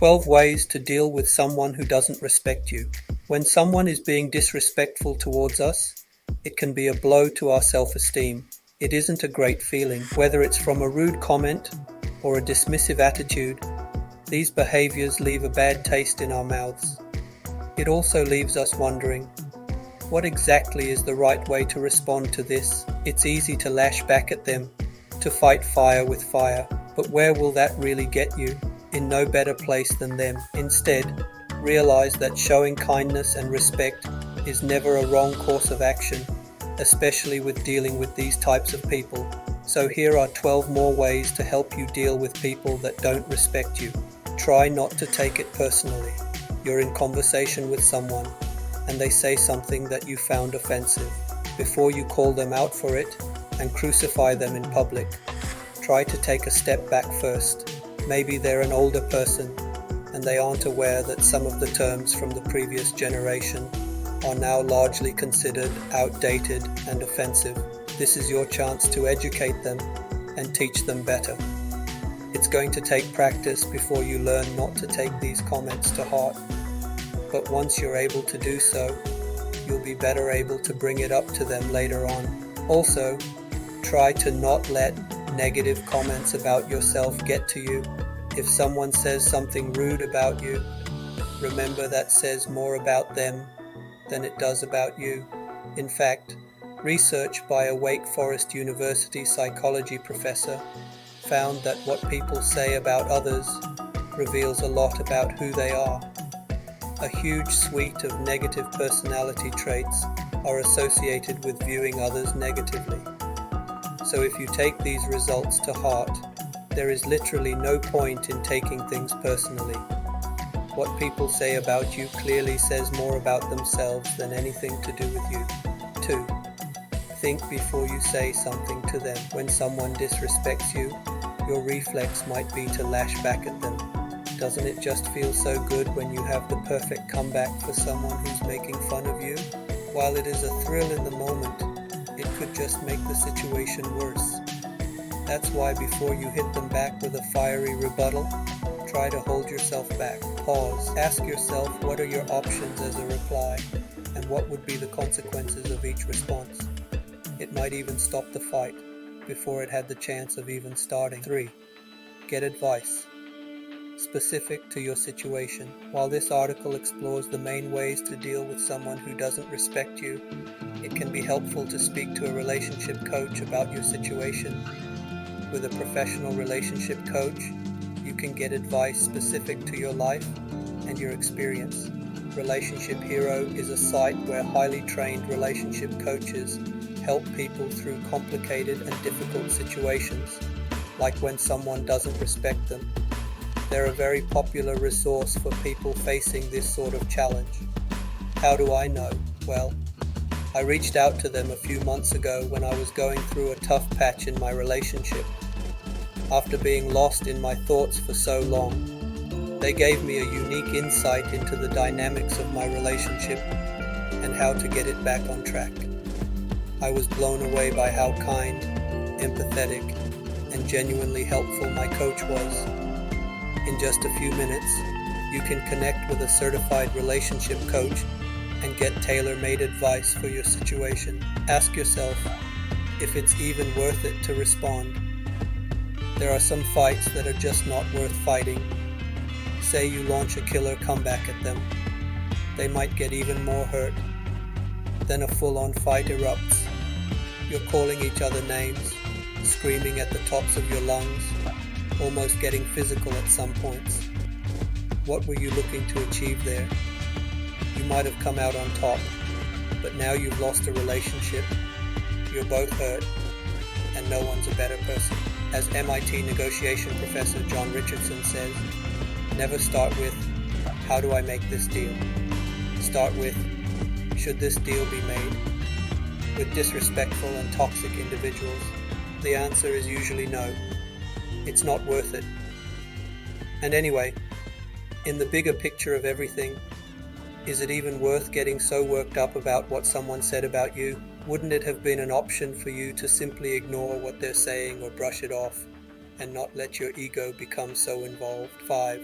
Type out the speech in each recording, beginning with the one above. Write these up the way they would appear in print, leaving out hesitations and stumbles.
12 ways to deal with someone who doesn't respect you. When someone is being disrespectful towards us, it can be a blow to our self-esteem. It isn't a great feeling. Whether it's from a rude comment or a dismissive attitude, these behaviors leave a bad taste in our mouths. It also leaves us wondering, what exactly is the right way to respond to this? It's easy to lash back at them, to fight fire with fire, but where will that really get you? In no better place than them. Instead, realize that showing kindness and respect is never a wrong course of action, especially with dealing with these types of people. So here are 12 more ways to help you deal with people that don't respect you. Try not to take it personally. You're in conversation with someone and they say something that you found offensive. Before you call them out for it and crucify them in public, try to take a step back first. Maybe they're an older person and they aren't aware that some of the terms from the previous generation are now largely considered outdated and offensive. This is your chance to educate them and teach them better. It's going to take practice before you learn not to take these comments to heart. But once you're able to do so, you'll be better able to bring it up to them later on. Also, try to not let negative comments about yourself get to you. If someone says something rude about you, remember that says more about them than it does about you. In fact, research by a Wake Forest University psychology professor found that what people say about others reveals a lot about who they are. A huge suite of negative personality traits are associated with viewing others negatively. So if you take these results to heart, there is literally no point in taking things personally. What people say about you clearly says more about themselves than anything to do with you. 2. Think before you say something to them. When someone disrespects you, your reflex might be to lash back at them. Doesn't it just feel so good when you have the perfect comeback for someone who's making fun of you? While it is a thrill in the moment, it could just make the situation worse. That's why before you hit them back with a fiery rebuttal, try to hold yourself back. Pause. Ask yourself, what are your options as a reply, and what would be the consequences of each response? It might even stop the fight before it had the chance of even starting. 3. Get advice specific to your situation. While this article explores the main ways to deal with someone who doesn't respect you, it can be helpful to speak to a relationship coach about your situation. With a professional relationship coach, you can get advice specific to your life and your experience. Relationship Hero is a site where highly trained relationship coaches help people through complicated and difficult situations, like when someone doesn't respect them. They're a very popular resource for people facing this sort of challenge. How do I know? Well, I reached out to them a few months ago when I was going through a tough patch in my relationship. After being lost in my thoughts for so long, they gave me a unique insight into the dynamics of my relationship and how to get it back on track. I was blown away by how kind, empathetic, and genuinely helpful my coach was. In just a few minutes, you can connect with a certified relationship coach and get tailor-made advice for your situation. Ask yourself if it's even worth it to respond. There are some fights that are just not worth fighting. Say you launch a killer comeback at them. They might get even more hurt. Then a full-on fight erupts. You're calling each other names, screaming at the tops of your lungs, almost getting physical at some points. What were you looking to achieve there? You might have come out on top, but now you've lost a relationship. You're both hurt, and no one's a better person. As MIT negotiation professor John Richardson says, never start with, how do I make this deal? Start with, should this deal be made? With disrespectful and toxic individuals, the answer is usually no. It's not worth it. And anyway, in the bigger picture of everything, is it even worth getting so worked up about what someone said about you? Wouldn't it have been an option for you to simply ignore what they're saying or brush it off and not let your ego become so involved? 5.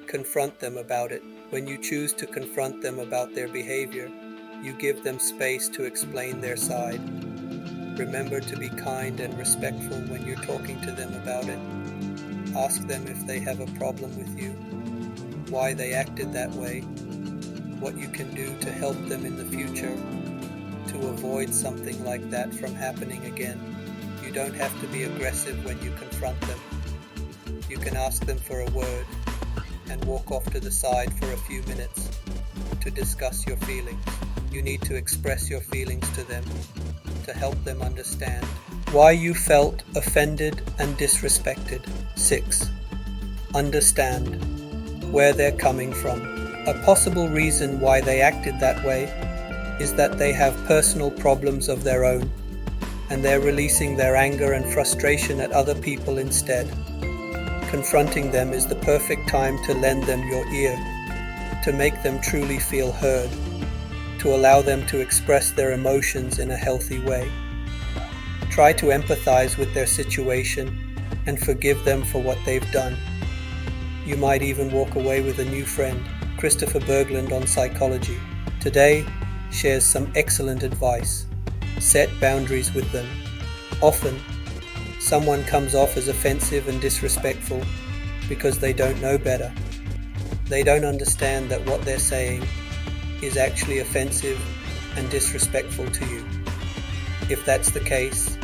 Confront them about it. When you choose to confront them about their behavior, you give them space to explain their side. Remember to be kind and respectful when you're talking to them about it. Ask them if they have a problem with you, why they acted that way, what you can do to help them in the future to avoid something like that from happening again. You don't have to be aggressive when you confront them. You can ask them for a word and walk off to the side for a few minutes to discuss your feelings. You need to express your feelings to them to help them understand why you felt offended and disrespected. 6. Understand where they're coming from. A possible reason why they acted that way is that they have personal problems of their own, and they're releasing their anger and frustration at other people instead. Confronting them is the perfect time to lend them your ear, to make them truly feel heard, to allow them to express their emotions in a healthy way. Try to empathize with their situation and forgive them for what they've done. You might even walk away with a new friend. Christopher Berglund on psychology today shares some excellent advice. Set boundaries with them. Often, someone comes off as offensive and disrespectful because they don't know better. They don't understand that what they're saying is actually offensive and disrespectful to you. If that's the case,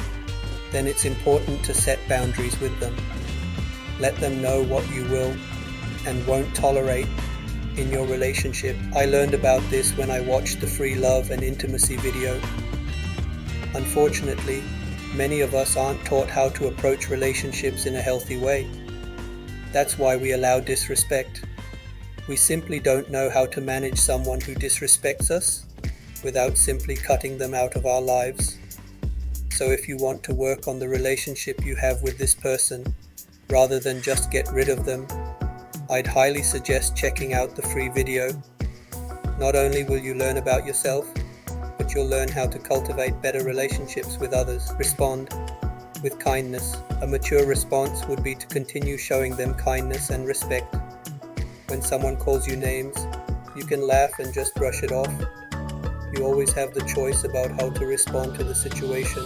then it's important to set boundaries with them. Let them know what you will and won't tolerate in your relationship. I learned about this when I watched the free love and intimacy video. Unfortunately, many of us aren't taught how to approach relationships in a healthy way. That's why we allow disrespect. We simply don't know how to manage someone who disrespects us without simply cutting them out of our lives. So if you want to work on the relationship you have with this person, rather than just get rid of them, I'd highly suggest checking out the free video. Not only will you learn about yourself, but you'll learn how to cultivate better relationships with others. Respond with kindness. A mature response would be to continue showing them kindness and respect. When someone calls you names, you can laugh and just brush it off. You always have the choice about how to respond to the situation.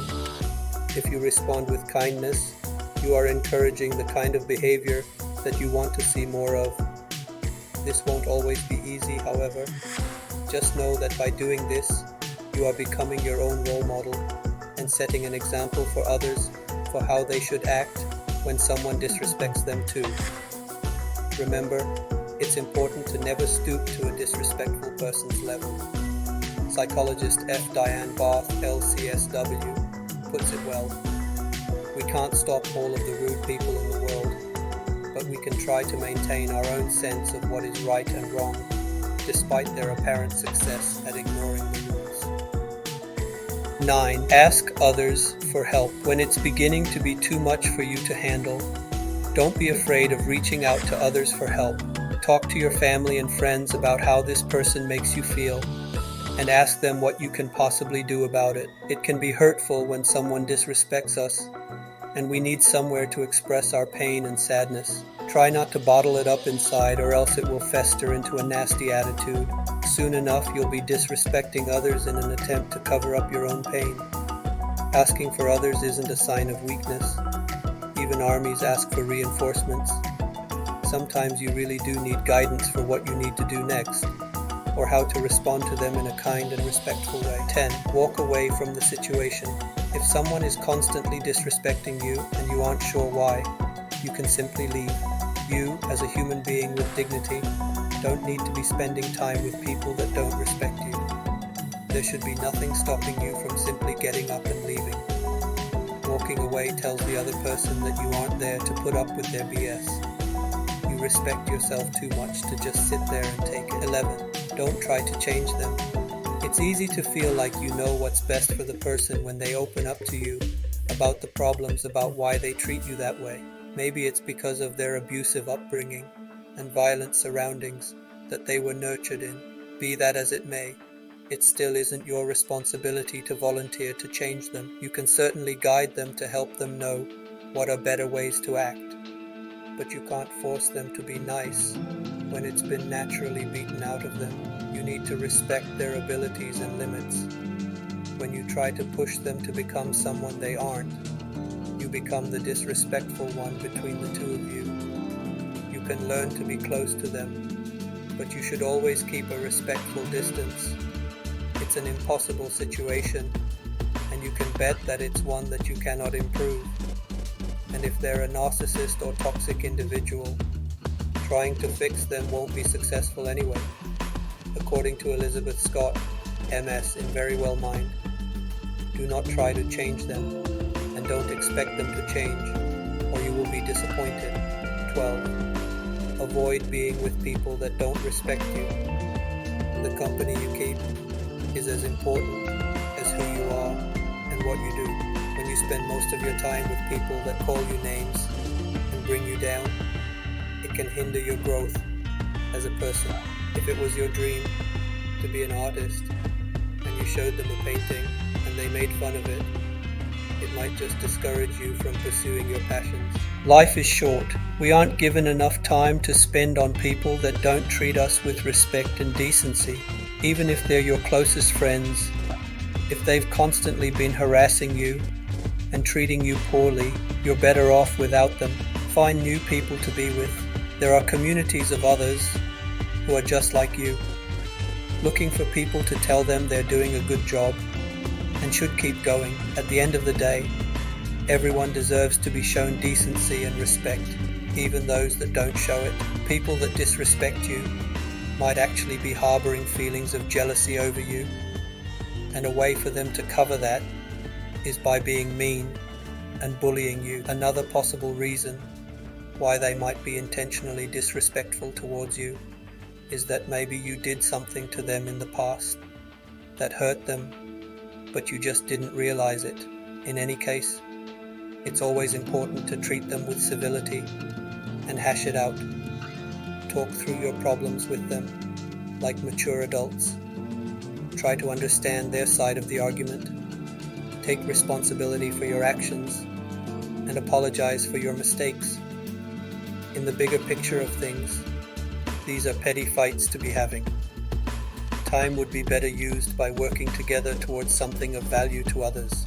If you respond with kindness, you are encouraging the kind of behavior that you want to see more of. This won't always be easy, however. Just know that by doing this, you are becoming your own role model and setting an example for others for how they should act when someone disrespects them too. Remember, it's important to never stoop to a disrespectful person's level. Psychologist F. Diane Barth, LCSW, puts it well. We can't stop all of the rude people in the world, but we can try to maintain our own sense of what is right and wrong, despite their apparent success at ignoring the rules. 9. Ask others for help. When it's beginning to be too much for you to handle, don't be afraid of reaching out to others for help. Talk to your family and friends about how this person makes you feel, and ask them what you can possibly do about it. It can be hurtful when someone disrespects us, and we need somewhere to express our pain and sadness. Try not to bottle it up inside, or else it will fester into a nasty attitude. Soon enough, you'll be disrespecting others in an attempt to cover up your own pain. Asking for others isn't a sign of weakness. Even armies ask for reinforcements. Sometimes you really do need guidance for what you need to do next, or how to respond to them in a kind and respectful way. 10. Walk away from the situation. If someone is constantly disrespecting you and you aren't sure why, you can simply leave. You, as a human being with dignity, don't need to be spending time with people that don't respect you. There should be nothing stopping you from simply getting up and leaving. Walking away tells the other person that you aren't there to put up with their BS. You respect yourself too much to just sit there and take it. 11. Don't try to change them. It's easy to feel like you know what's best for the person when they open up to you about the problems, about why they treat you that way. Maybe it's because of their abusive upbringing and violent surroundings that they were nurtured in. Be that as it may, it still isn't your responsibility to volunteer to change them. You can certainly guide them to help them know what are better ways to act, but you can't force them to be nice when it's been naturally beaten out of them. You need to respect their abilities and limits. When you try to push them to become someone they aren't, you become the disrespectful one between the two of you. You can learn to be close to them, but you should always keep a respectful distance. It's an impossible situation, and you can bet that it's one that you cannot improve. And if they're a narcissist or toxic individual, trying to fix them won't be successful anyway. According to Elizabeth Scott, MS in Very Well Mind, do not try to change them, and don't expect them to change, or you will be disappointed. 12. Avoid being with people that don't respect you. The company you keep is as important as who you are and what you do. When you spend most of your time with people that call you names and bring you down, it can hinder your growth as a person. If it was your dream to be an artist and you showed them a painting and they made fun of it, it might just discourage you from pursuing your passions. Life is short. We aren't given enough time to spend on people that don't treat us with respect and decency. Even if they're your closest friends, if they've constantly been harassing you and treating you poorly, you're better off without them. Find new people to be with. There are communities of others who are just like you, looking for people to tell them they're doing a good job and should keep going. At the end of the day, everyone deserves to be shown decency and respect, even those that don't show it. People that disrespect you might actually be harboring feelings of jealousy over you, and a way for them to cover that is by being mean and bullying you. Another possible reason why they might be intentionally disrespectful towards you is that maybe you did something to them in the past that hurt them, but you just didn't realize it. In any case, it's always important to treat them with civility and hash it out. Talk through your problems with them like mature adults. Try to understand their side of the argument. Take responsibility for your actions and apologize for your mistakes. In the bigger picture of things, these are petty fights to be having. Time would be better used by working together towards something of value to others.